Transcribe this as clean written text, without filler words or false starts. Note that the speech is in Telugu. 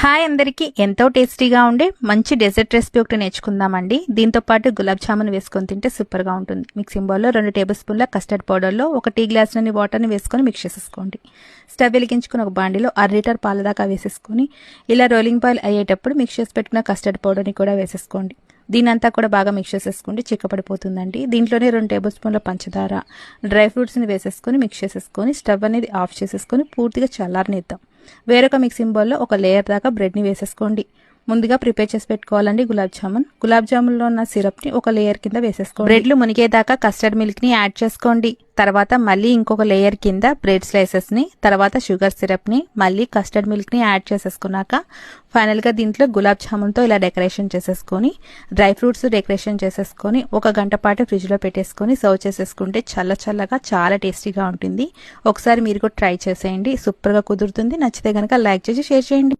హాయ్ అందరికీ ఎంతో టేస్టీగా ఉండే మంచి డెజర్ట్ రెసిపీ ఒకటి నేర్చుకుందామండి. దీంతో పాటు గులాబ్ జామున్ వేసుకొని తింటే సూపర్గా ఉంటుంది. మిక్సింగ్ బౌల్లో 2 టేబుల్ స్పూన్ల కస్టర్డ్ పౌడర్లో 1 టీ గ్లాసులని వాటర్ని వేసుకొని మిక్స్ చేసేసుకోండి. స్టవ్ వెలిగించుకుని ఒక బాండిలో 1/2 లీటర్ పాల దాకా వేసేసుకొని ఇలా రోలింగ్ బాయిల్ అయ్యేటప్పుడు మిక్స్ చేసి పెట్టుకున్న కస్టర్డ్ పౌడర్ని కూడా వేసేసుకోండి. దీనంతా కూడా బాగా మిక్స్ చేసేసుకుంటే చిక్కపడిపోతుందండి. దీంట్లోనే 2 టేబుల్ స్పూన్ల పంచదార, డ్రై ఫ్రూట్స్ని వేసేసుకొని మిక్స్ చేసేసుకొని స్టవ్ అనేది ఆఫ్ చేసేసుకొని పూర్తిగా చల్లారనిద్దాం. వేరొక మిక్సింగ్ బౌల్లో ఒక లేయర్ దాకా బ్రెడ్ని వేసేసుకోండి. ముందుగా ప్రిపేర్ చేసి పెట్టుకోవాలండి గులాబ్ జామున్లో ఉన్న సిరప్ని ఒక లేయర్ కింద వేసేసుకోండి. బ్రెడ్లు మునిగేదాకా కస్టర్డ్ మిల్క్ని యాడ్ చేసుకోండి. తర్వాత మళ్ళీ ఇంకొక లేయర్ కింద బ్రెడ్ స్లైసెస్ని, తర్వాత షుగర్ సిరప్ని, మళ్ళీ కస్టర్డ్ మిల్క్ని యాడ్ చేసేసుకున్నాక ఫైనల్గా దీంట్లో గులాబ్ జామున్తో ఇలా డెకరేషన్ చేసేసుకొని డ్రై ఫ్రూట్స్ డెకరేషన్ చేసేసుకొని 1 గంట పాటు ఫ్రిడ్జ్లో పెట్టేసుకొని సర్వ్ చేసేసుకుంటే చల్లగా చాలా టేస్టీగా ఉంటుంది. ఒకసారి మీరు కూడా ట్రై చేసేయండి. సూపర్గా కుదురుతుంది. నచ్చితే కనుక లైక్ చేసి షేర్ చేయండి.